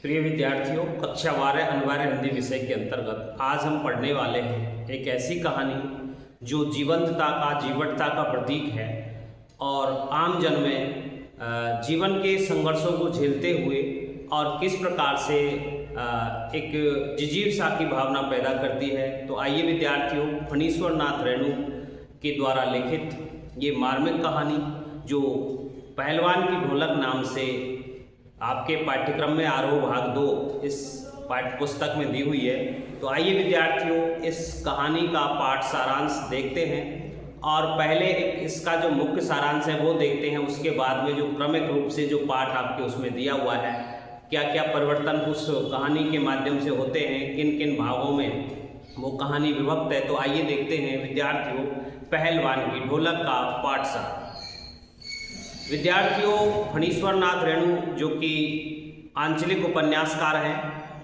प्रिय विद्यार्थियों, कक्षा 12 अनिवार्य हिंदी विषय के अंतर्गत आज हम पढ़ने वाले हैं एक ऐसी कहानी जो जीवंतता जीवटता का प्रतीक है और आम जन में जीवन के संघर्षों को झेलते हुए और किस प्रकार से एक जिजीविषा की भावना पैदा करती है। तो आइए विद्यार्थियों, फणीश्वर नाथ रेणु के द्वारा लिखित ये मार्मिक कहानी जो पहलवान की ढोलक नाम से आपके पाठ्यक्रम में आरोह भाग 2 इस पाठ्य पुस्तक में दी हुई है। तो आइए विद्यार्थियों, इस कहानी का पाठ सारांश देखते हैं और पहले इसका जो मुख्य सारांश है वो देखते हैं। उसके बाद में जो क्रमिक रूप से जो पाठ आपके उसमें दिया हुआ है, क्या क्या परिवर्तन उस कहानी के माध्यम से होते हैं, किन किन भागों में वो कहानी विभक्त है। तो आइए देखते हैं विद्यार्थियों, पहलवान की ढोलक का पाठ सार। विद्यार्थियों, फणीश्वर नाथ रेणु जो कि आंचलिक उपन्यासकार हैं,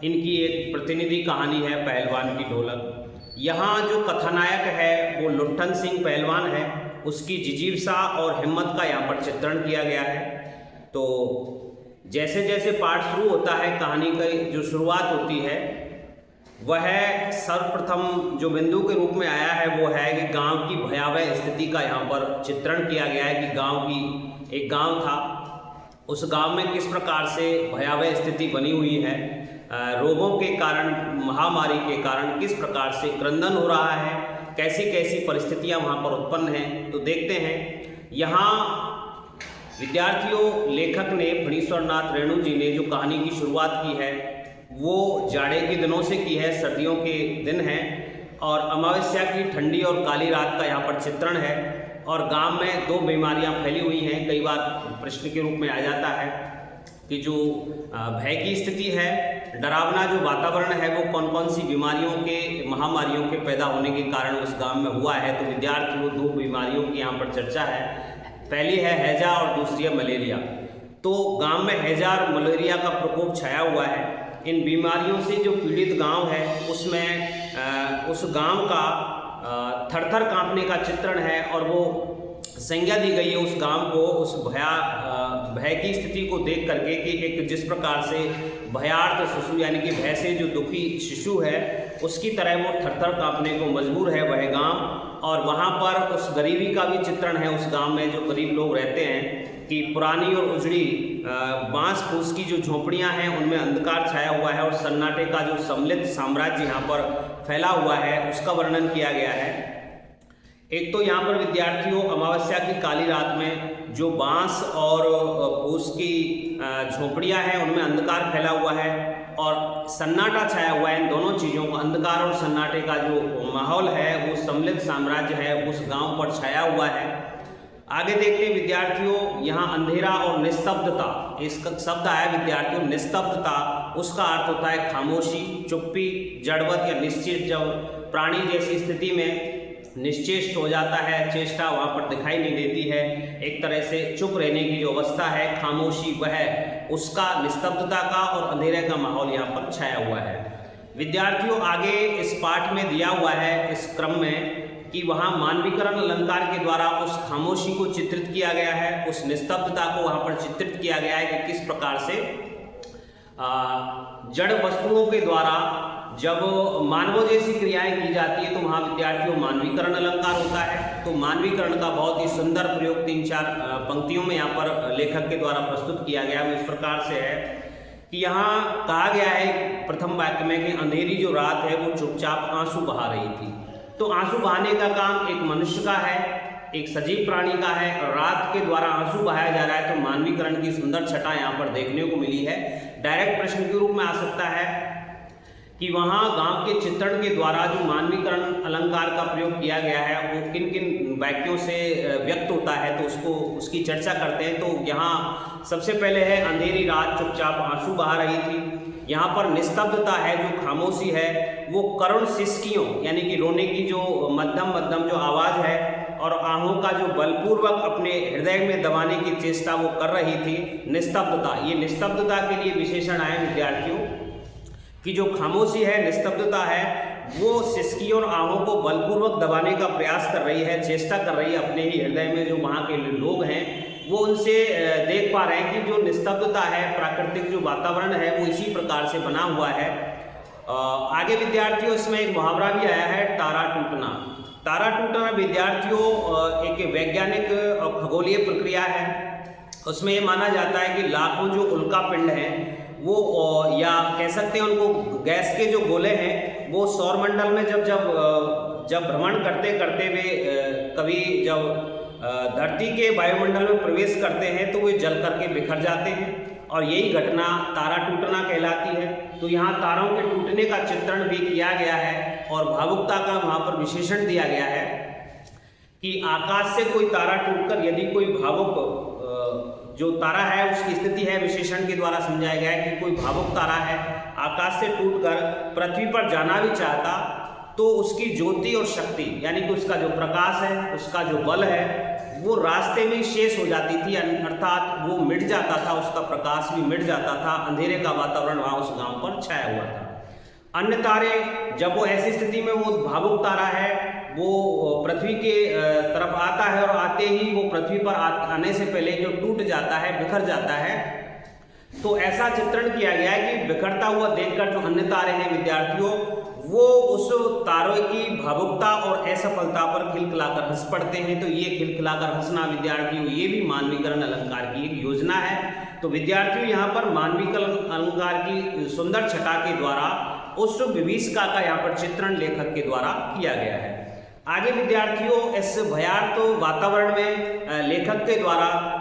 इनकी एक प्रतिनिधि कहानी है पहलवान की ढोलक। यहाँ जो कथानायक है वो लुट्ठन सिंह पहलवान है, उसकी जिजीविषा और हिम्मत का यहाँ पर चित्रण किया गया है। तो जैसे जैसे पाठ शुरू होता है, कहानी की जो शुरुआत होती है वह सर्वप्रथम जो बिंदु के रूप में आया है वो है कि गांव की भयावह स्थिति का यहाँ पर चित्रण किया गया है कि गांव की एक गांव था, उस गांव में किस प्रकार से भयावह स्थिति बनी हुई है, रोगों के कारण, महामारी के कारण किस प्रकार से क्रंदन हो रहा है, कैसी कैसी परिस्थितियां वहां पर उत्पन्न हैं। तो देखते हैं यहाँ विद्यार्थियों, लेखक ने फणीश्वर नाथ रेणु जी ने जो कहानी की शुरुआत की है वो जाड़े के दिनों से की है, सर्दियों के दिन हैं और अमावस्या की ठंडी और काली रात का यहाँ पर चित्रण है और गांव में 2 बीमारियां फैली हुई हैं। कई बार प्रश्न के रूप में आ जाता है कि जो भय की स्थिति है, डरावना जो वातावरण है, वो कौन कौन सी बीमारियों के, महामारियों के पैदा होने के कारण उस गांव में हुआ है। तो विद्यार्थियों, 2 बीमारियों की यहाँ पर चर्चा है। पहली है हैजा और दूसरी है मलेरिया। तो गांव में हैजा और मलेरिया का प्रकोप छाया हुआ है। इन बीमारियों से जो पीड़ित गांव है उसमें उस गांव का थरथर कांपने का चित्रण है और वो संज्ञा दी गई है उस गांव को, उस भय की स्थिति को देख करके कि एक जिस प्रकार से भयार्त शिशु यानी कि भय से जो दुखी शिशु है उसकी तरह वो थरथर कांपने को मजबूर है वह गांव। और वहाँ पर उस गरीबी का भी चित्रण है। उस गांव में जो गरीब लोग रहते हैं कि पुरानी और उजड़ी बांस फूस की जो झोपड़ियाँ हैं उनमें अंधकार छाया हुआ है और सन्नाटे का जो सम्मिलित साम्राज्य यहाँ पर फैला हुआ है उसका वर्णन किया गया है। एक तो यहाँ पर विद्यार्थियों, अमावस्या की काली रात में जो बांस और फूस की झोपड़ियाँ हैं उनमें अंधकार फैला हुआ है और सन्नाटा छाया हुआ है। इन दोनों चीज़ों को, अंधकार और सन्नाटे का जो माहौल है वो सम्मिलित साम्राज्य है उस गांव पर छाया हुआ है। आगे देखते हैं विद्यार्थियों, यहाँ अंधेरा और निस्तब्धता, इसका शब्द आया विद्यार्थियों निस्तब्धता, उसका अर्थ होता है खामोशी, चुप्पी, जड़वत या निश्चेष्ट। जब प्राणी जैसी स्थिति में निश्चेष्ट हो जाता है, चेष्टा वहाँ पर दिखाई नहीं देती है, एक तरह से चुप रहने की जो अवस्था है, खामोशी, वह उसका निस्तब्धता का और अंधेरे का माहौल यहाँ पर छाया हुआ है। विद्यार्थियों, आगे इस पाठ में दिया हुआ है इस क्रम में कि वहाँ मानवीकरण अलंकार के द्वारा उस खामोशी को चित्रित किया गया है, उस निस्तब्धता को वहाँ पर चित्रित किया गया है कि किस प्रकार से जड़ वस्तुओं के द्वारा जब मानवों जैसी क्रियाएं की जाती है तो वहाँ विद्यार्थियों मानवीकरण अलंकार होता है। तो मानवीकरण का बहुत ही सुंदर प्रयोग 3-4 पंक्तियों में यहाँ पर लेखक के द्वारा प्रस्तुत किया गया है। इस प्रकार से है कि यहाँ कहा गया है प्रथम वाक्य में कि अंधेरी जो रात है वो चुपचाप आंसू बहा रही थी। तो आंसू बहाने का काम एक मनुष्य का है, एक सजीव प्राणी का है और रात के द्वारा आंसू बहाया जा रहा है। तो मानवीकरण की सुंदर छटा यहाँ पर देखने को मिली है। डायरेक्ट प्रश्न के रूप में आ सकता है कि वहाँ गांव के चित्रण के द्वारा जो मानवीकरण अलंकार का प्रयोग किया गया है वो किन किन वाक्यों से व्यक्त होता है, तो उसकी चर्चा करते हैं। तो यहाँ सबसे पहले है अंधेरी रात चुपचाप आंसू बहा रही थी। यहाँ पर निस्तब्धता है, जो खामोशी है, वो करुण सिसकियों यानी कि रोने की जो मध्यम जो आवाज़ है और आहों का जो बलपूर्वक अपने हृदय में दबाने की चेष्टा वो कर रही थी, निस्तब्धता। ये निस्तब्धता के लिए विशेषण आए विद्यार्थियों कि जो खामोशी है, निस्तब्धता है, वो सिसकियों और आहों को बलपूर्वक दबाने का प्रयास कर रही है, चेष्टा कर रही है अपने ही हृदय में जो वहाँ के लोग हैं वो उनसे देख पा रहे हैं कि जो निस्तब्धता है, प्राकृतिक जो वातावरण है वो इसी प्रकार से बना हुआ है। आगे विद्यार्थियों इसमें एक मुहावरा भी आया है, तारा टूटना। तारा टूटना विद्यार्थियों एक वैज्ञानिक और खगोलीय प्रक्रिया है। उसमें ये माना जाता है कि लाखों जो उल्का पिंड हैं वो या कह सकते हैं उनको गैस के जो गोले हैं वो सौरमंडल में जब भ्रमण करते करते वे कभी जब धरती के वायुमंडल में प्रवेश करते हैं तो वे जल करके बिखर जाते हैं और यही घटना तारा टूटना कहलाती है। तो यहाँ तारों के टूटने का चित्रण भी किया गया है और भावुकता का वहाँ पर विशेषण दिया गया है कि आकाश से कोई तारा टूटकर यदि कोई भावुक जो तारा है उसकी स्थिति है विशेषण के द्वारा समझाया गया है कि कोई भावुक तारा है आकाश से टूटकर पृथ्वी पर जाना भी चाहता तो उसकी ज्योति और शक्ति यानी कि उसका जो प्रकाश है, उसका जो बल है वो रास्ते में शेष हो जाती थी, अर्थात वो मिट जाता था, उसका प्रकाश भी मिट जाता था, अंधेरे का वातावरण वहाँ उस गांव पर छाया हुआ था। अन्य तारे जब वो ऐसी स्थिति में वो भावुक तारा है वो पृथ्वी के तरफ आता है और आते ही वो पृथ्वी पर आने से पहले जो टूट जाता है, बिखर जाता है। तो ऐसा चित्रण किया गया है कि बिखरता हुआ देखकर जो अन्य तारे हैं विद्यार्थियों वो उस तारे की भावुकता और असफलता पर खिलखिलाकर हंस पड़ते हैं। तो ये खिलखिलाकर हंसना विद्यार्थियों ये भी मानवीकरण अलंकार की एक योजना है। तो विद्यार्थियों यहाँ पर मानवीकरण अलंकार की सुंदर छटा के द्वारा उस विभीषिका का यहाँ पर चित्रण लेखक के द्वारा किया गया है। आगे विद्यार्थियों इस भयार्थ वातावरण में लेखक के द्वारा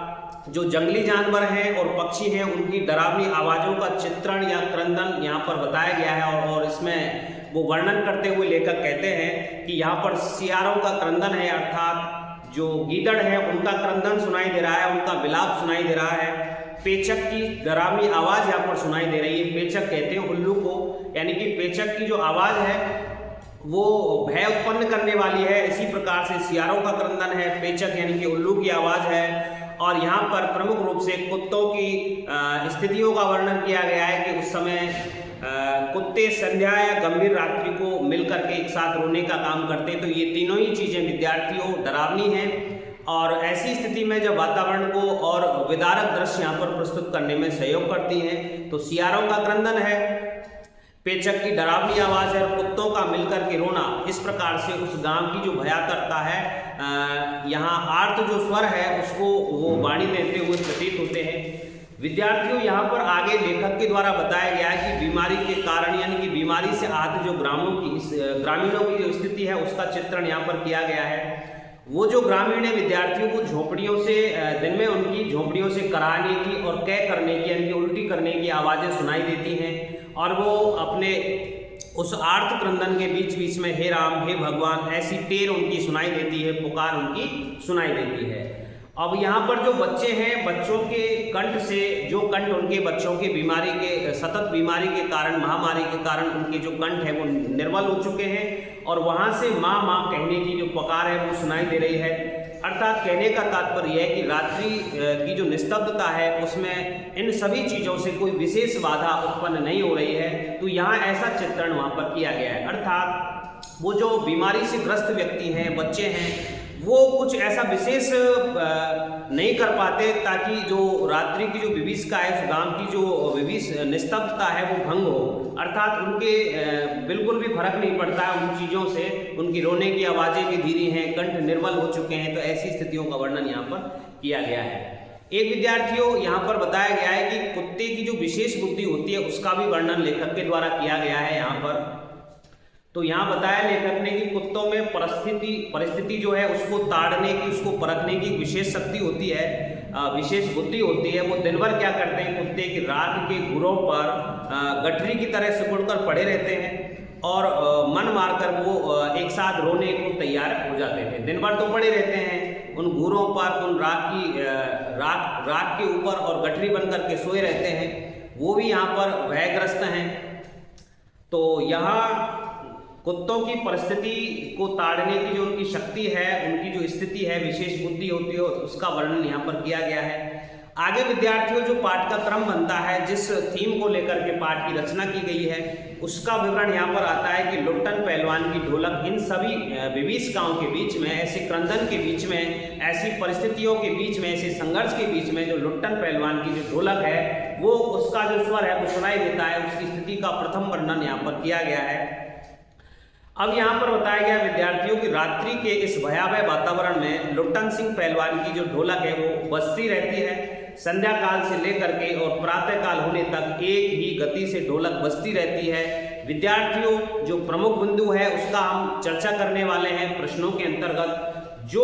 जो जंगली जानवर हैं और पक्षी हैं उनकी डरावनी आवाज़ों का चित्रण या क्रंदन यहाँ पर बताया गया है और इसमें वो वर्णन करते हुए लेखक कहते हैं कि यहाँ पर सियारों का क्रंदन है, अर्थात जो गीदड़ है उनका क्रंदन सुनाई दे रहा है, उनका विलाप सुनाई दे रहा है। पेचक की डरावनी आवाज़ यहाँ पर सुनाई दे रही है। पेचक कहते हैं उल्लू को, यानी कि पेचक की जो आवाज़ है वो भय उत्पन्न करने वाली है। इसी प्रकार से सियारों का क्रंदन है, पेचक यानी कि उल्लू की आवाज़ है। और यहाँ पर प्रमुख रूप से कुत्तों की स्थितियों का वर्णन किया गया है कि उस समय कुत्ते संध्या या गंभीर रात्रि को मिलकर के एक साथ रोने का काम करते हैं। तो ये तीनों ही चीज़ें विद्यार्थियों डरावनी हैं और ऐसी स्थिति में जब वातावरण को और विदारक दृश्य यहाँ पर प्रस्तुत करने में सहयोग करती हैं। तो सियारों का क्रंदन है, पेचक की डरावनी आवाज़ है और कुत्तों का मिलकर के रोना। इस प्रकार से उस गांव की जो भयातरता है यहाँ आर्त जो स्वर है उसको वो वाणी देते हुए प्रतीत होते हैं। विद्यार्थियों यहाँ पर आगे लेखक के द्वारा बताया गया है कि बीमारी के कारण यानी कि बीमारी से आहत जो ग्रामीणों की जो स्थिति है उसका चित्रण यहाँ पर किया गया है। वो जो ग्रामीण है विद्यार्थियों को झोपड़ियों से दिन में उनकी झोपड़ियों से कराने की और कै करने की यानी कि उल्टी करने की आवाज़ें सुनाई देती हैं और वो अपने उस आर्त क्रंदन के बीच बीच में हे राम हे भगवान ऐसी टेर उनकी सुनाई देती है, पुकार उनकी सुनाई देती है। अब यहाँ पर जो बच्चे हैं बच्चों के कंठ से जो कंठ उनके बच्चों के बीमारी के सतत बीमारी के कारण महामारी के कारण उनके जो कंठ है वो निर्मल हो चुके हैं और वहाँ से माँ माँ कहने की जो पुकार है वो सुनाई दे रही है। अर्थात कहने का तात्पर्य है कि रात्रि की जो निस्तब्धता है उसमें इन सभी चीज़ों से कोई विशेष बाधा उत्पन्न नहीं हो रही है। तो यहाँ ऐसा चित्रण वहाँ पर किया गया है। अर्थात वो जो बीमारी से ग्रस्त व्यक्ति हैं बच्चे हैं वो कुछ ऐसा विशेष नहीं कर पाते ताकि जो रात्रि की जो विभीषिका है उस गांव की जो निस्तब्धता है वो भंग हो। अर्थात उनके बिल्कुल भी फर्क नहीं पड़ता है उन चीज़ों से, उनकी रोने की आवाज़ें भी धीरे हैं, कंठ निर्मल हो चुके हैं। तो ऐसी स्थितियों का वर्णन यहाँ पर किया गया है। एक विद्यार्थियों यहाँ पर बताया गया है कि कुत्ते की जो विशेष बुद्धि होती है उसका भी वर्णन लेखक के द्वारा किया गया है यहाँ पर। तो यहाँ बताया लेखक ने कि कुत्तों में परिस्थिति जो है उसको ताड़ने की, उसको परखने की विशेष शक्ति होती है, विशेष बुद्धि होती है। वो दिन भर क्या करते हैं, कुत्ते की राख के गुरों पर गठरी की तरह सिकुड़कर पड़े रहते हैं और मन मारकर वो एक साथ रोने को तैयार हो जाते थे। दिन भर तो पड़े रहते हैं उन गुरों पर, उन राख के ऊपर और गठरी बन करके सोए रहते हैं। वो भी यहाँ पर भयग्रस्त हैं। तो यहाँ कुत्तों की परिस्थिति को ताड़ने की जो उनकी शक्ति है, उनकी जो स्थिति है, विशेष बुद्धि होती है, उसका वर्णन यहाँ पर किया गया है। आगे विद्यार्थियों जो पाठ का क्रम बनता है, जिस थीम को लेकर के पाठ की रचना की गई है, उसका विवरण यहाँ पर आता है कि लुट्टन पहलवान की ढोलक इन सभी विभीषिकाओं के बीच में, ऐसे क्रंदन के बीच में, ऐसी परिस्थितियों के बीच में, ऐसे संघर्ष के बीच में जो लुट्टन पहलवान की जो ढोलक है वो उसका जो स्वर है वो सुनाई देता है। उसकी स्थिति का प्रथम वर्णन यहाँ पर किया गया है। अब यहाँ पर बताया गया विद्यार्थियों की रात्रि के इस भयावह वातावरण में लुट्टन सिंह पहलवान की जो ढोलक है वो बजती रहती है। संध्या काल से लेकर के और प्रातः काल होने तक एक ही गति से ढोलक बजती रहती है। विद्यार्थियों जो प्रमुख बिंदु है उसका हम चर्चा करने वाले हैं प्रश्नों के अंतर्गत। जो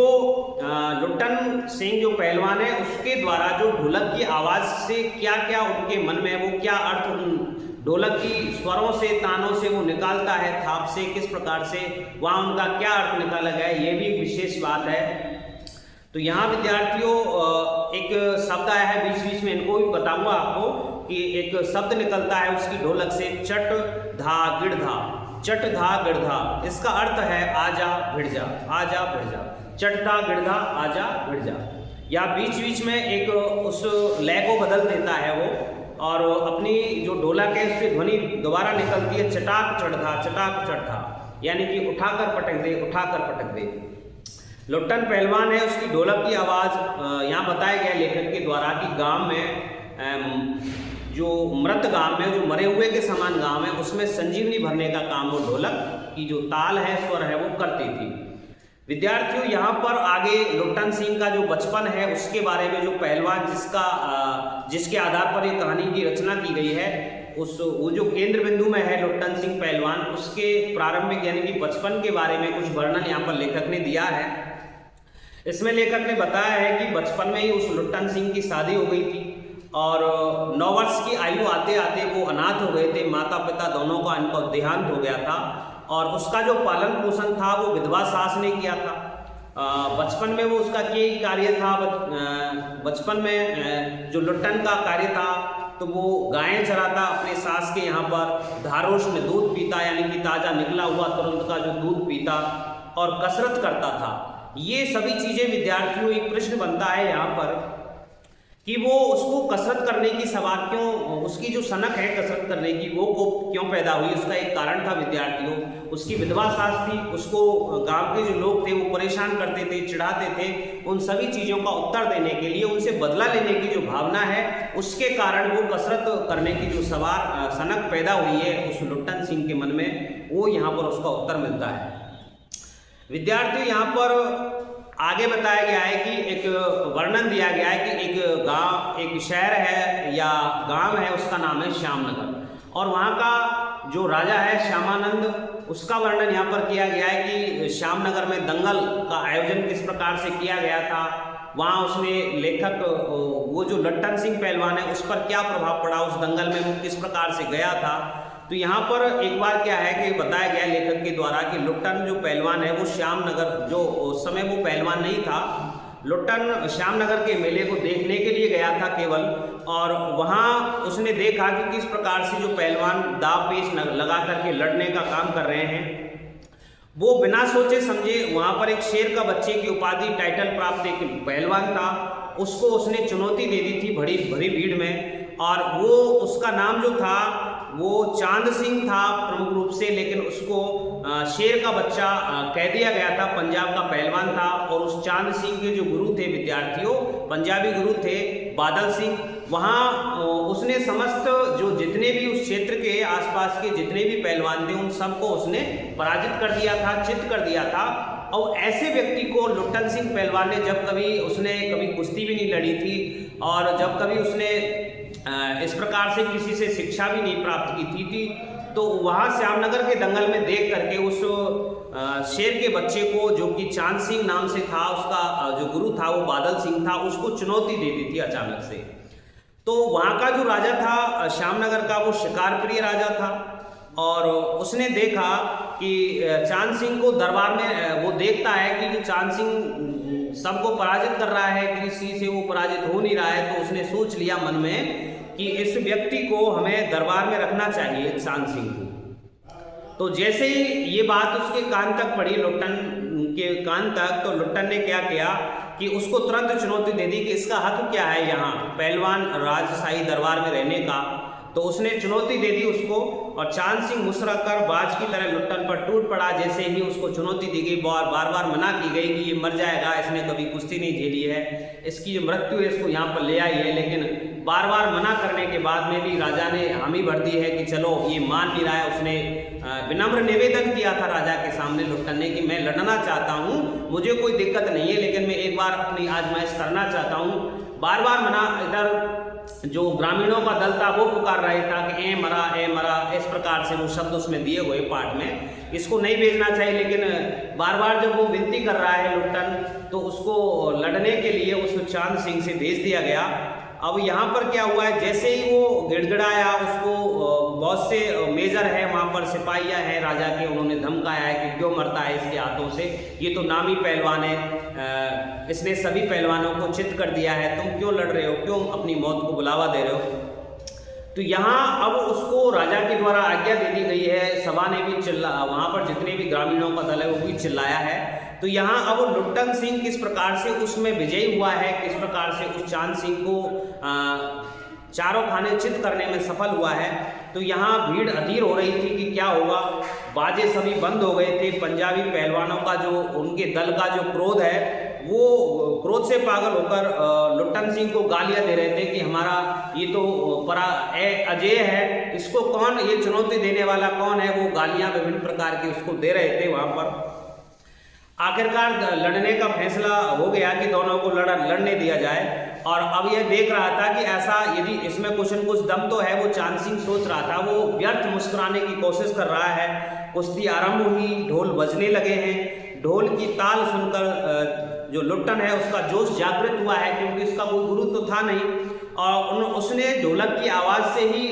लुट्टन सिंह जो पहलवान है उसके द्वारा जो ढोलक की आवाज़ से क्या क्या उनके मन में वो क्या अर्थ उन ढोलक की स्वरों से, तानों से वो निकालता है, थाप से किस प्रकार से वहाँ उनका क्या अर्थ निकाला गया है, ये भी एक विशेष बात है। तो यहाँ विद्यार्थियों एक शब्द आया है बीच बीच में, इनको भी बताऊंगा आपको कि एक शब्द निकलता है उसकी ढोलक से, चट धा गिड़धा। चट धा गिड़धा इसका अर्थ है आजा भिड़ जा, आजा भिड़ जा। चट धा गिड़धा आजा भिड़ जा। या बीच बीच में एक उस लय को बदल देता है वो, और अपनी जो ढोलक है उससे ध्वनि दोबारा निकलती है, चटाक चढ़ा चटाक चढ़ा, यानी कि उठाकर पटक दे, उठाकर पटक दे। लुट्टन पहलवान है उसकी ढोलक की आवाज़ यहाँ बताया गया लेखक के द्वारा कि गांव में जो मृत गांव में, जो मरे हुए के समान गांव है, उसमें संजीवनी भरने का काम वो ढोलक की जो ताल है, स्वर है, वो करती थी। विद्यार्थियों यहाँ पर आगे लुट्टन सिंह का जो बचपन है उसके बारे में, जो पहलवान जिसके आधार पर ये कहानी की रचना की गई है, वो जो केंद्र बिंदु में है लुट्टन सिंह पहलवान, उसके प्रारंभिक यानी कि बचपन के बारे में कुछ वर्णन यहाँ पर लेखक ने दिया है। इसमें लेखक ने बताया है कि बचपन में ही उस लुट्टन सिंह की शादी हो गई थी और 9 वर्ष की आयु आते आते वो अनाथ हो गए थे। माता पिता दोनों का इनका देहांत हो गया था और उसका जो पालन पोषण था वो विधवा सास ने किया था। बचपन में वो उसका क्या कार्य था, बचपन में जो लुट्टन का कार्य था तो वो गायें चराता अपने सास के यहाँ पर, धारोष्ण दूध पीता यानी कि ताज़ा निकला हुआ तुरंत का जो दूध पीता, और कसरत करता था। ये सभी चीज़ें विद्यार्थियों, एक प्रश्न बनता है यहाँ पर कि वो उसको कसरत करने की सवार क्यों, उसकी जो सनक है कसरत करने की वो को क्यों पैदा हुई, उसका एक कारण था विद्यार्थियों। उसकी विधवा सास थी, उसको गांव के जो लोग थे वो परेशान करते थे, चिढ़ाते थे। उन सभी चीज़ों का उत्तर देने के लिए, उनसे बदला लेने की जो भावना है उसके कारण वो कसरत करने की जो सनक पैदा हुई है उस लुट्टन सिंह के मन में, वो यहाँ पर उसका उत्तर मिलता है। विद्यार्थियों यहाँ पर आगे बताया गया है कि एक वर्णन दिया गया है कि एक गांव, एक शहर है या गांव है, उसका नाम है श्यामनगर, और वहाँ का जो राजा है श्यामानंद, उसका वर्णन यहाँ पर किया गया है कि श्यामनगर में दंगल का आयोजन किस प्रकार से किया गया था। वहाँ उसने लेखक वो जो लुट्टन सिंह पहलवान है उस पर क्या प्रभाव पड़ा, उस दंगल में वो किस प्रकार से गया था। तो यहाँ पर एक बार क्या है कि बताया गया लेखक के द्वारा कि लुट्टन जो पहलवान है वो श्यामनगर, जो उस समय वो पहलवान नहीं था, लुट्टन श्यामनगर के मेले को देखने के लिए गया था केवल, और वहाँ उसने देखा कि किस प्रकार से जो पहलवान दाव पेच लगा करके लड़ने का काम कर रहे हैं। वो बिना सोचे समझे वहाँ पर एक शेर का बच्चे की उपाधि, टाइटल प्राप्त एक पहलवान था, उसको उसने चुनौती दे दी थी भरी भरी भीड़ में, और वो उसका नाम जो था वो चांद सिंह था प्रमुख रूप से, लेकिन उसको शेर का बच्चा कह दिया गया था। पंजाब का पहलवान था और उस चांद सिंह के जो गुरु थे विद्यार्थियों, पंजाबी गुरु थे बादल सिंह, वहाँ उसने समस्त जो जितने भी उस क्षेत्र के आसपास के जितने भी पहलवान थे उन सबको उसने पराजित कर दिया था, चित कर दिया था। और ऐसे व्यक्ति को लुट्टन सिंह पहलवान ने जब कभी, उसने कभी कुश्ती भी नहीं लड़ी थी और जब कभी उसने इस प्रकार से किसी से शिक्षा भी नहीं प्राप्त की थी, तो वहाँ श्यामनगर के दंगल में देख करके उस शेर के बच्चे को, जो कि चांद सिंह नाम से था, उसका जो गुरु था वो बादल सिंह था, उसको चुनौती दे दी थी अचानक से। तो वहाँ का जो राजा था श्यामनगर का, वो शिकार प्रिय राजा था और उसने देखा कि चांद सिंह को दरबार में, वो देखता है कि जो चांद सिंह सबको पराजित कर रहा है, किसी से वो पराजित हो नहीं रहा है, तो उसने सोच लिया मन में कि इस व्यक्ति को हमें दरबार में रखना चाहिए, चांद सिंह को। तो जैसे ही ये बात उसके कान तक पड़ी लुट्टन उनके कान तक, तो लुट्टन ने क्या किया कि उसको तुरंत चुनौती दे दी कि इसका हक क्या है यहाँ पहलवान राजशाही दरबार में रहने का। तो उसने चुनौती दे दी उसको, और चांद सिंह मुस्कुराकर बाज की तरह लुट्टन पर टूट पड़ा। जैसे ही उसको चुनौती दी गई, बार बार मना की गई कि ये मर जाएगा, इसने कभी कुश्ती नहीं झेली है, इसकी जो मृत्यु है इसको यहाँ पर ले आई है। लेकिन बार बार मना करने के बाद में भी राजा ने हामी भर दी है कि चलो, ये मान नहीं रहा है। उसने विनम्र निवेदन किया था राजा के सामने लुट्टन ने कि मैं लड़ना चाहता हूँ, मुझे कोई दिक्कत नहीं है, लेकिन मैं एक बार अपनी आजमाइश करना चाहता हूँ। बार बार मना, इधर जो ग्रामीणों का दल था वो पुकार रहा था कि ए मरा, इस प्रकार से वो शब्द उसमें दिए हुए पाठ में, इसको नहीं भेजना चाहिए। लेकिन बार बार जब वो विनती कर रहा है लुट्टन, तो उसको लड़ने के लिए उसको चांद सिंह से भेज दिया गया। अब यहाँ पर क्या हुआ है, जैसे ही वो गिड़गिड़ाया, उसको बहुत से मेजर है वहाँ पर, सिपाहियाँ हैं राजा के, उन्होंने धमकाया है कि क्यों मरता है इसके हाथों से, ये तो नामी पहलवान है, इसने सभी पहलवानों को चित कर दिया है, तुम क्यों लड़ रहे हो, क्यों अपनी मौत को बुलावा दे रहे हो। तो यहाँ अब उसको राजा के द्वारा आज्ञा दे दी गई है, सभा ने भी वहाँ पर जितने भी ग्रामीणों का दल है वो भी चिल्लाया है। तो यहाँ अब लुट्टन सिंह किस प्रकार से उसमें विजयी हुआ है, किस प्रकार से उस चांद सिंह को चारों खाने चित करने में सफल हुआ है। तो यहाँ भीड़ अधीर हो रही थी कि क्या होगा, बाजे सभी बंद हो गए थे। पंजाबी पहलवानों का जो, उनके दल का जो क्रोध है, वो क्रोध से पागल होकर लुट्टन सिंह को गालियां दे रहे थे कि हमारा ये तो अजय है, इसको कौन, ये चुनौती देने वाला कौन है, वो गालियां विभिन्न प्रकार की उसको दे रहे थे वहाँ पर। आखिरकार लड़ने का फैसला हो गया कि दोनों को लड़ने दिया जाए। और अब यह देख रहा था कि ऐसा, यदि इसमें कुछ न कुछ दम तो है, वो चांद सिंह सोच रहा था, वो व्यर्थ मुस्कुराने की कोशिश कर रहा है। कुश्ती आरंभ हुई, ढोल बजने लगे हैं, ढोल की ताल सुनकर जो लुट्टन है उसका जोश जागृत हुआ है, क्योंकि उसका कोई गुरु तो था नहीं, और उसने ढोलक की आवाज़ से ही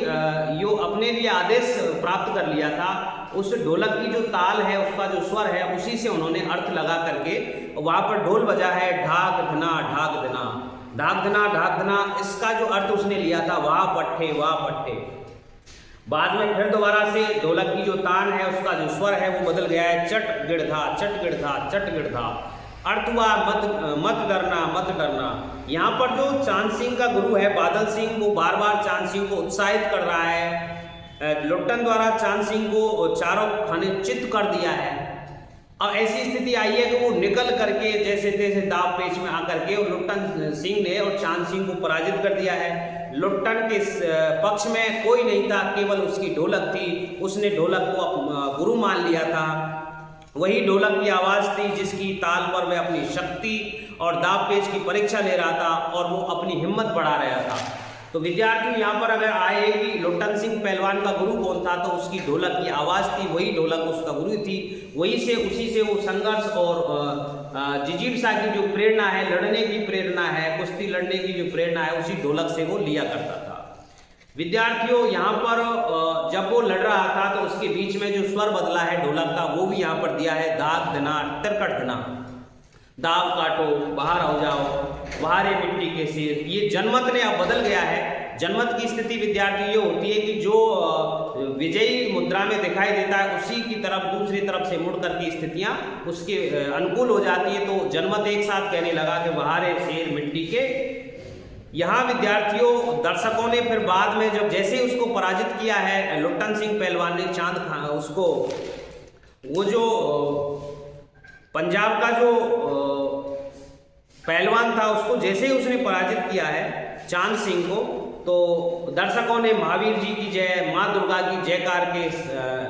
यो अपने लिए आदेश प्राप्त कर लिया था। उस ढोलक की जो ताल है, उसका जो स्वर है, उसी से उन्होंने अर्थ लगा करके वहाँ पर ढोल बजा है, ढाक धना ढाक धना, ढाक धना ढाक धना, इसका जो अर्थ उसने लिया था, वाह पट्टे वाह पट्टे। बाद में फिर दोबारा से ढोलक की जो तान है, उसका जो स्वर है वो बदल गया है, चट गिड़धा चट गिड़धा चट गिड़धा, अर्थ हुआ मत डरना मत डरना। यहाँ पर जो चांद सिंह का गुरु है बादल सिंह, वो बार बार चांद सिंह को उत्साहित कर रहा है। लुट्टन द्वारा चांद सिंह को चारों खाने चित कर दिया है। अब ऐसी स्थिति आई है कि वो निकल करके जैसे तैसे दाव पेच में आकर के लुट्टन सिंह ने और चांद सिंह को पराजित कर दिया है। लुट्टन के पक्ष में कोई नहीं था, केवल उसकी ढोलक थी। उसने ढोलक को गुरु मान लिया था। वही ढोलक की आवाज़ थी जिसकी ताल पर वह अपनी शक्ति और दाव पेच की परीक्षा ले रहा था और वो अपनी हिम्मत बढ़ा रहा था। तो विद्यार्थी यहाँ पर अगर आए कि लुट्टन सिंह पहलवान का गुरु कौन था, तो उसकी ढोलक की आवाज़ थी, वही ढोलक उसका गुरु थी। उसी से वो संघर्ष और जिजीविका की जो प्रेरणा है, लड़ने की प्रेरणा है, कुश्ती लड़ने की जो प्रेरणा है, उसी ढोलक से वो लिया करता था। विद्यार्थियों यहाँ पर जब वो लड़ रहा था तो उसके बीच में जो स्वर बदला है ढोलक का, वो भी यहाँ पर दिया है, दाग धना तिरकट धना, दाव काटो बाहर हो जाओ, बाहर मिट्टी के सिर। ये जनमत ने अब बदल गया है। जनमत की स्थिति विद्यार्थी ये होती है कि जो विजयी मुद्रा में दिखाई देता है उसी की तरफ दूसरी तरफ से मुड़ करके स्थितियां उसके अनुकूल हो जाती है। तो जनमत एक साथ कहने लगा कि बाहर शेर मिट्टी के। यहाँ विद्यार्थियों दर्शकों ने फिर बाद में जब जैसे ही उसको पराजित किया है लुट्टन सिंह पहलवान ने, चांद खान उसको, वो जो पंजाब का जो पहलवान था उसको जैसे ही उसने पराजित किया है चांद सिंह को, तो दर्शकों ने महावीर जी की जय, माँ दुर्गा की जयकार के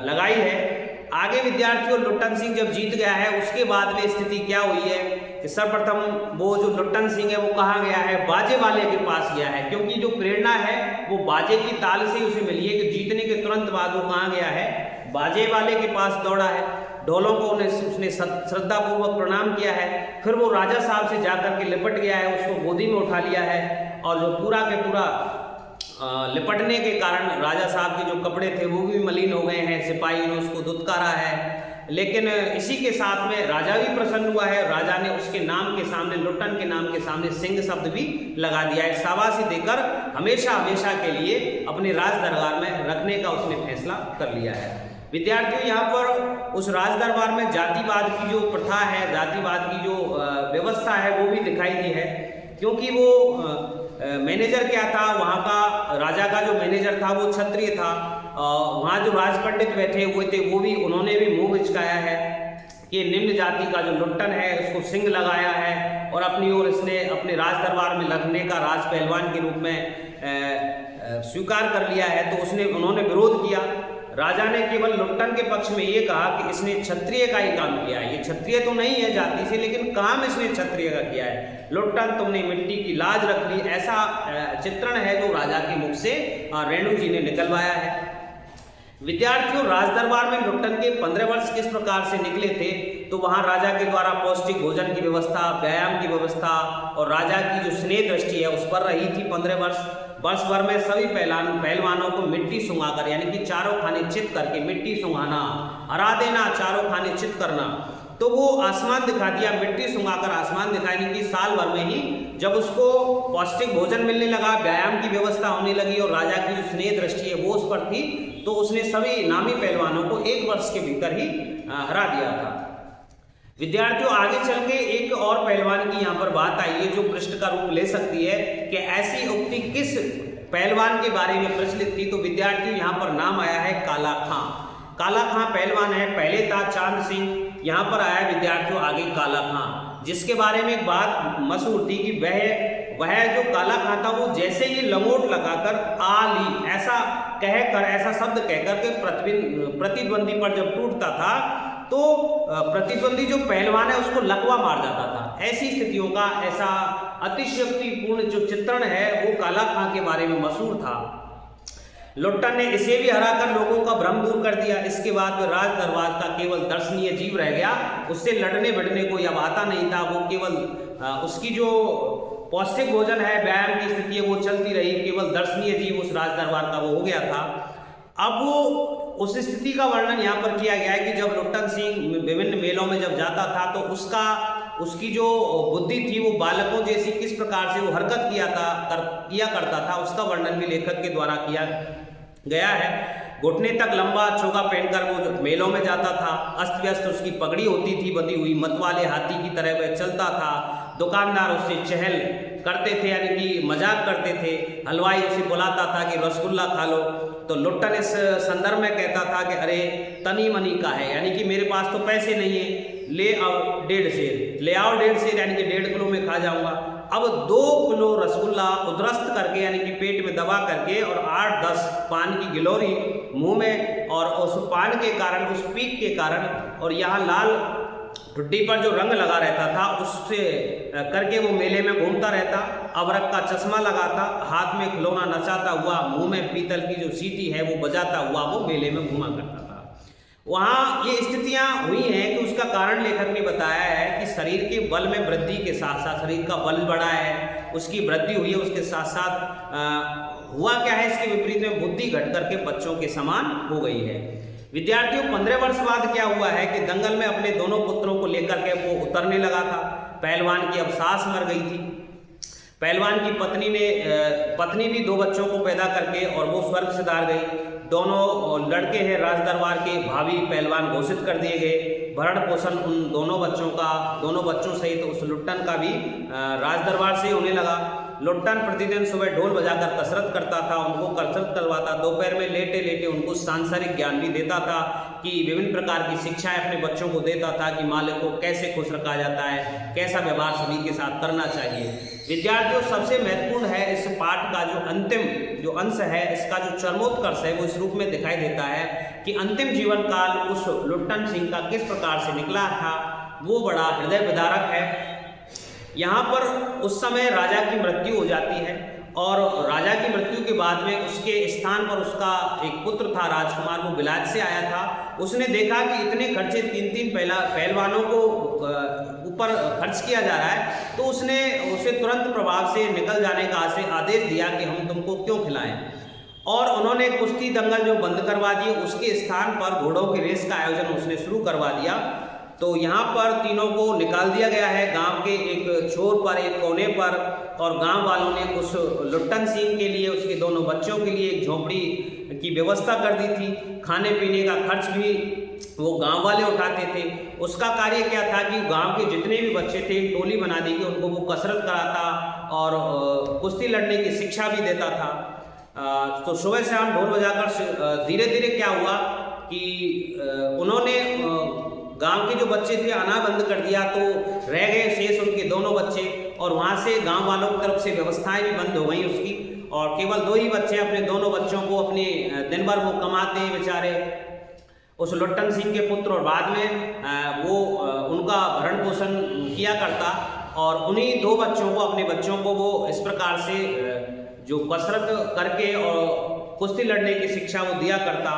लगाई है। आगे विद्यार्थियों लुट्टन सिंह जब जीत गया है उसके बाद में स्थिति क्या हुई है कि सर्वप्रथम वो जो लुट्टन सिंह है वो कहाँ गया है, बाजे वाले के पास गया है, क्योंकि जो प्रेरणा है वो बाजे की ताल से उसे मिली है कि जीतने के तुरंत बाद वो कहाँ गया है, बाजे वाले के पास दौड़ा है। ढोलों को उसने श्रद्धापूर्वक प्रणाम किया है। फिर वो राजा साहब से जाकर के लिपट गया है, उसको गोदी में उठा लिया है, और जो पूरा के पूरा लिपटने के कारण राजा साहब के जो कपड़े थे वो भी मलिन हो गए हैं। सिपाही ने उसको दुत्कारा है, लेकिन इसी के साथ में राजा भी प्रसन्न हुआ है। राजा ने उसके नाम के सामने, लुट्टन के नाम के सामने सिंह शब्द भी लगा दिया है। शाबाशी देकर हमेशा हमेशा के लिए अपने राज दरबार में रखने का उसने फैसला कर लिया है। विद्यार्थियों, यहाँ पर उस राज दरबार में जातिवाद की जो प्रथा है, जातिवाद की जो व्यवस्था है वो भी दिखाई दी है, क्योंकि वो मैनेजर क्या था, वहाँ का राजा का जो मैनेजर था वो क्षत्रिय था। वहाँ जो राज पंडित बैठे हुए थे वो भी, उन्होंने भी मुंह बिचकाया है कि निम्न जाति का जो लुट्टन है उसको सिंग लगाया है और अपनी ओर इसने अपने राज दरबार में लगने का राज पहलवान के रूप में स्वीकार कर लिया है। तो उन्होंने विरोध किया। राजा ने केवल लुट्टन के पक्ष में ये कहा कि इसने क्षत्रिय का ही काम किया है, ये क्षत्रिय तो नहीं है जाति से, लेकिन काम इसने क्षत्रिय का किया है। लुट्टन, तुमने मिट्टी की लाज रख ली, ऐसा चित्रण है जो राजा के मुख से रेणु जी ने निकलवाया है। विद्यार्थियों, राज दरबार में लुट्टन के 15 वर्ष किस प्रकार से निकले थे, तो वहाँ राजा के द्वारा पौष्टिक भोजन की व्यवस्था, व्यायाम की व्यवस्था और राजा की जो स्नेह दृष्टि है उस पर रही थी 15 वर्ष। वर्ष भर में सभी पहलवानों को मिट्टी सुंघाकर, यानी कि चारों खाने चित करके, मिट्टी सुंघाना, हरा देना, चारों खाने चित करना, तो वो आसमान दिखा दिया। मिट्टी सुंघाकर आसमान दिखाने की साल भर में ही जब उसको पौष्टिक भोजन मिलने लगा, व्यायाम की व्यवस्था होने लगी और राजा की जो स्नेह दृष्टि है वो उस पर थी, तो उसने सभी नामी पहलवानों को 1 वर्ष के भीतर ही हरा दिया था। विद्यार्थियों, आगे चल के एक और पहलवान की यहाँ पर बात आई है जो पृष्ठ का रूप ले सकती है कि ऐसी उक्ति किस पहलवान के बारे में प्रचलित थी। तो विद्यार्थियों, यहाँ पर नाम आया है काला खां। काला खां पहलवान है। पहले था चांद सिंह, यहाँ पर आया विद्यार्थियों आगे काला खां, जिसके बारे में एक बात मशहूर थी कि वह जो काला खां था वो जैसे ही लंगोट लगाकर आली ऐसा कहकर, ऐसा शब्द कहकर के प्रतिद्वंदी पर जब टूटता था तो प्रतिद्वंदी जो पहलवान है उसको लकवा मार जाता था। ऐसी स्थितियों का ऐसा अतिशयोक्तिपूर्ण जो चित्रण है वो काला खां के बारे में मशहूर था। लुट्टन ने इसे भी हराकर लोगों का भ्रम दूर कर दिया। इसके बाद वह राज दरबार का केवल दर्शनीय जीव रह गया, उससे लड़ने भिड़ने को अब आता नहीं था। वो केवल उसकी जो पौष्टिक भोजन है, व्यायाम की स्थिति है वो चलती रही, केवल दर्शनीय जीव उस राज दरबार का वो हो गया था। अब वो उस स्थिति का वर्णन यहाँ पर किया गया है कि जब लुट्टन सिंह विभिन्न मेलों में जब जाता था तो उसकी जो बुद्धि थी वो बालकों जैसी किस प्रकार से वो हरकत किया करता था, उसका वर्णन भी लेखक के द्वारा किया गया है। घुटने तक लंबा चोगा पहनकर वो मेलों में जाता था। अस्त व्यस्त उसकी पगड़ी होती थी बंधी हुई, मत वाले हाथी की तरह वह चलता था। दुकानदार उससे चहल करते थे, यानी कि मजाक करते थे। हलवाई उसे बुलाता था कि रसगुल्ला खा लो, तो लुट्टन इस संदर्भ में कहता था कि अरे तनी मनी का है, यानी कि मेरे पास तो पैसे नहीं है, ले आओ 1.5 सेर, ले आओ 1.5 सेर, यानी कि 1.5 किलो में खा जाऊंगा। अब 2 किलो रसगुल्ला उदरस्त करके, यानी कि पेट में दबा करके, और 8-10 पान की गिलोरी मुंह में, और उस पान के कारण, उस पीक के कारण, और यहाँ लाल ठुड्डी पर जो रंग लगा रहता था उससे करके वो मेले में घूमता रहता। अबरक का चश्मा लगाता, हाथ में खिलौना नचाता हुआ, मुंह में पीतल की जो सीटी है वो बजाता हुआ वो मेले में घूमा करता था। वहाँ ये स्थितियाँ हुई हैं कि उसका कारण लेखक ने बताया है कि शरीर के बल में वृद्धि के साथ साथ शरीर का बल बढ़ा है, उसकी वृद्धि हुई है, उसके साथ साथ हुआ क्या है, इसके विपरीत में बुद्धि घट करके बच्चों के समान हो गई है। विद्यार्थियों, 15 वर्ष बाद क्या हुआ है कि दंगल में अपने दोनों पुत्रों को लेकर के वो उतरने लगा था। पहलवान की अब सास मर गई थी। पहलवान की पत्नी भी 2 बच्चों को पैदा करके और वो स्वर्ग सिधार गई। दोनों लड़के हैं राज दरबार के भावी पहलवान घोषित कर दिए गए। भरण पोषण उन दोनों बच्चों सहित उस लुट्टन का भी राज दरबार से होने लगा। लुट्टन प्रतिदिन सुबह ढोल बजाकर कसरत करता था, उनको कसरत करवाता। दोपहर में लेटे लेटे उनको सांसारिक ज्ञान भी देता था कि विभिन्न प्रकार की शिक्षाएं अपने बच्चों को देता था कि मालिक को कैसे खुश रखा जाता है, कैसा व्यवहार सभी के साथ करना चाहिए। विद्यार्थियों, सबसे महत्वपूर्ण है इस पाठ का जो अंतिम जो अंश है, इसका जो चरमोत्कर्ष है वो इस रूप में दिखाई देता है कि अंतिम जीवन काल उस लुट्टन सिंह का किस प्रकार से निकला था, वो बड़ा हृदय विदारक है। यहाँ पर उस समय राजा की मृत्यु हो जाती है और राजा की मृत्यु के बाद में उसके स्थान पर उसका एक पुत्र था राजकुमार, वो बिलायत से आया था। उसने देखा कि इतने खर्चे 3-3 पहलवानों को ऊपर खर्च किया जा रहा है, तो उसने उसे तुरंत प्रभाव से निकल जाने का आदेश दिया कि हम तुमको क्यों खिलाएं। और उन्होंने कुश्ती दंगल जो बंद करवा दिए, उसके स्थान पर घोड़ों की रेस का आयोजन उसने शुरू करवा दिया। तो यहाँ पर तीनों को निकाल दिया गया है गांव के एक छोर पर, एक कोने पर, और गांव वालों ने उस लुट्टन सिंह के लिए, उसके दोनों बच्चों के लिए एक झोपड़ी की व्यवस्था कर दी थी। खाने पीने का खर्च भी वो गांव वाले उठाते थे। उसका कार्य क्या था कि गांव के जितने भी बच्चे थे टोली बना दी कि उनको वो कसरत कराता और कुश्ती लड़ने की शिक्षा भी देता था। तो सुबह शाम ढोल बजाकर धीरे धीरे क्या हुआ कि उन्होंने गांव के जो बच्चे थे आना बंद कर दिया, तो रह गए शेष उनके दोनों बच्चे, और वहाँ से गांव वालों की तरफ से व्यवस्थाएं भी बंद हो गई उसकी, और केवल 2 ही बच्चे अपने दोनों बच्चों को अपने दिन भर वो कमाते हैं बेचारे उस लुट्टन सिंह के पुत्र, और बाद में वो उनका भरण पोषण किया करता, और उन्हीं 2 बच्चों को, अपने बच्चों को वो इस प्रकार से जो कसरत करके और कुश्ती लड़ने की शिक्षा वो दिया करता।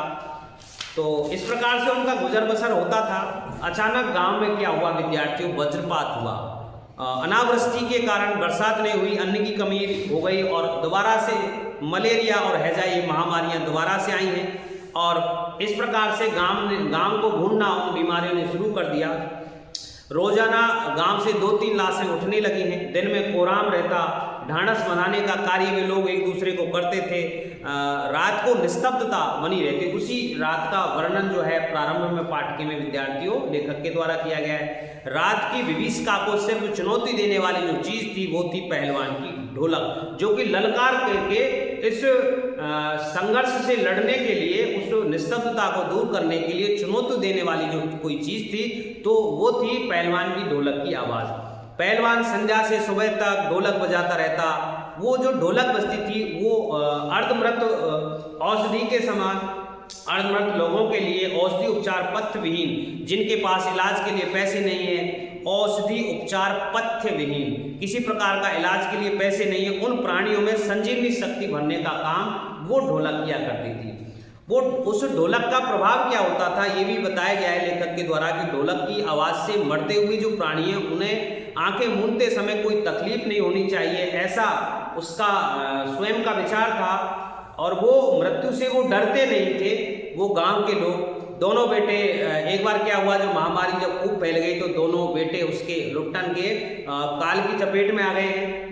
तो इस प्रकार से उनका गुजर बसर होता था। अचानक गांव में क्या हुआ विद्यार्थियों, वज्रपात हुआ। अनावृष्टि के कारण बरसात नहीं हुई, अन्न की कमी हो गई, और दोबारा से मलेरिया और हैजा ये महामारियां दोबारा से आई हैं, और इस प्रकार से गांव को ढूंढना उन बीमारियों ने शुरू कर दिया। रोजाना गांव से 2-3 लाशें उठने लगी हैं। दिन में कोहराम रहता, ढांढस बनाने का कार्य में लोग एक दूसरे को करते थे। रात को निस्तब्धता बनी रहती। उसी रात का वर्णन जो है प्रारंभ में पाठ के में विद्यार्थियों लेखक के द्वारा किया गया है। रात की विभीषिका को सिर्फ चुनौती देने वाली जो चीज थी वो थी पहलवान की ढोलक, जो कि ललकार करके इस संघर्ष से लड़ने के लिए, उस निस्तब्धता को दूर करने के लिए चुनौती देने वाली जो कोई चीज थी तो वो थी पहलवान की ढोलक की आवाज। पहलवान संध्या से सुबह तक ढोलक बजाता रहता। वो जो ढोलक बजती थी वो अर्धमृत औषधि के समान, अर्धमृत लोगों के लिए औषधि उपचार पथ्य विहीन, जिनके पास इलाज के लिए पैसे नहीं है, औषधि उपचार पथ्य विहीन, किसी प्रकार का इलाज के लिए पैसे नहीं है, उन प्राणियों में संजीवनी शक्ति भरने का काम वो ढोलक किया करती थी। वो उस ढोलक का प्रभाव क्या होता था ये भी बताया गया है लेखक के द्वारा कि ढोलक की आवाज़ से मरते हुए जो प्राणी हैं उन्हें आंखें मूंदते समय कोई तकलीफ नहीं होनी चाहिए, ऐसा उसका स्वयं का विचार था। और वो मृत्यु से वो डरते नहीं थे। वो गांव के लोग, दोनों बेटे, एक बार क्या हुआ जब महामारी जब खूब फैल गई तो दोनों बेटे उसके लुट्टन के काल की चपेट में आ गए हैं।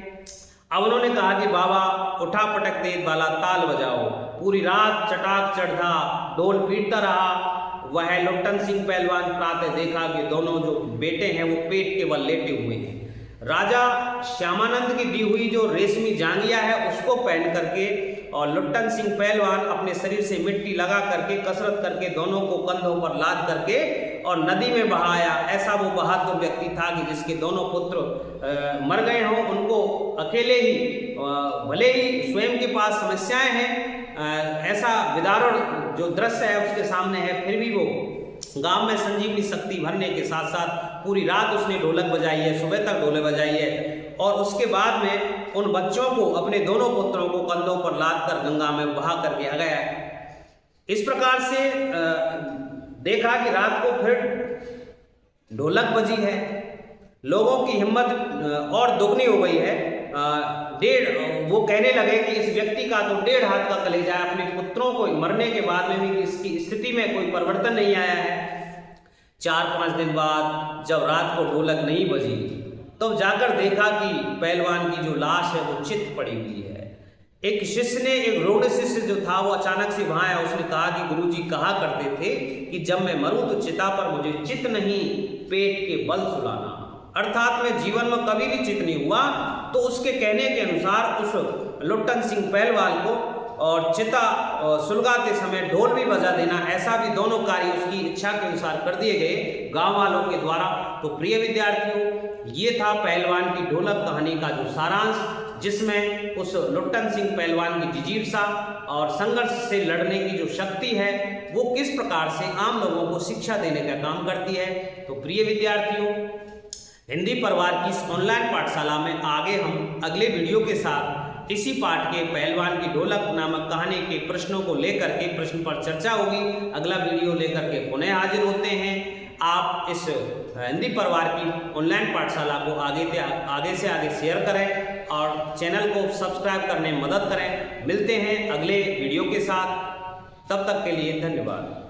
अब उन्होंने कहा कि बाबा उठा पटक देत वाला ताल बजाओ। पूरी रात चटाक चढ़ा ढोल पीटता रहा। वह लुट्टन सिंह पहलवान प्रातः देखा कि दोनों जो बेटे हैं वो पेट के बल लेटे हुए हैं। राजा श्यामानंद की दी हुई जो रेशमी जांघिया है उसको पहन करके और लुट्टन सिंह पहलवान अपने शरीर से मिट्टी लगा करके कसरत करके दोनों को कंधों पर लाद करके और नदी में बहाया। ऐसा वो बहादुर व्यक्ति था कि जिसके दोनों पुत्र मर गए हों, उनको अकेले ही, भले ही स्वयं के पास समस्याएं हैं, ऐसा विदारुण जो दृश्य है उसके सामने है, फिर भी वो गांव में संजीवनी शक्ति भरने के साथ साथ पूरी रात उसने ढोलक बजाई है, सुबह तक ढोलक बजाई है। और उसके बाद में उन बच्चों को, अपने दोनों पुत्रों को कंधों पर लाद कर गंगा में बहा करके आ गया है। इस प्रकार से देखा कि रात को फिर ढोलक बजी है, लोगों की हिम्मत और दुगनी हो गई है। वो कहने लगे कि इस व्यक्ति का तो 1.5 हाथ का कलेजा है, अपने पुत्रों को मरने के बाद में भी इसकी स्थिति में कोई परिवर्तन नहीं आया है। 4-5 दिन बाद जब रात को ढोलक नहीं बजी तब तो जाकर देखा कि पहलवान की जो लाश है वो चित पड़ी हुई है। एक शिष्य ने, एक रोड शिष्य जो था वो अचानक से वहां आया। उसने कहा कि गुरुजी कहा करते थे कि जब मैं मरूं तो चिता पर मुझे चित नहीं पेट के बल सुलाना, अर्थात मैं जीवन में कभी भी चित नहीं हुआ। तो उसके कहने के अनुसार उस लुट्टन सिंह पहलवान को और चिता सुलगाते समय ढोल भी बजा देना, ऐसा भी दोनों कार्य उसकी इच्छा के अनुसार कर दिए गए गांव वालों के द्वारा। तो प्रिय विद्यार्थियों, ये था पहलवान की ढोलक कहानी का जो सारांश, जिसमें उस लुट्टन सिंह पहलवान की जिजीरसा और संघर्ष से लड़ने की जो शक्ति है वो किस प्रकार से आम लोगों को शिक्षा देने का काम करती है। तो प्रिय विद्यार्थियों, हिंदी परिवार की इस ऑनलाइन पाठशाला में आगे हम अगले वीडियो के साथ इसी पाठ के पहलवान की ढोलक नामक कहानी के प्रश्नों को लेकर के प्रश्न पर चर्चा होगी। अगला वीडियो लेकर के पुनः हाजिर होते हैं। आप इस हिंदी परिवार की ऑनलाइन पाठशाला को आगे से आगे शेयर करें और चैनल को सब्सक्राइब करने में मदद करें। मिलते हैं अगले वीडियो के साथ, तब तक के लिए धन्यवाद।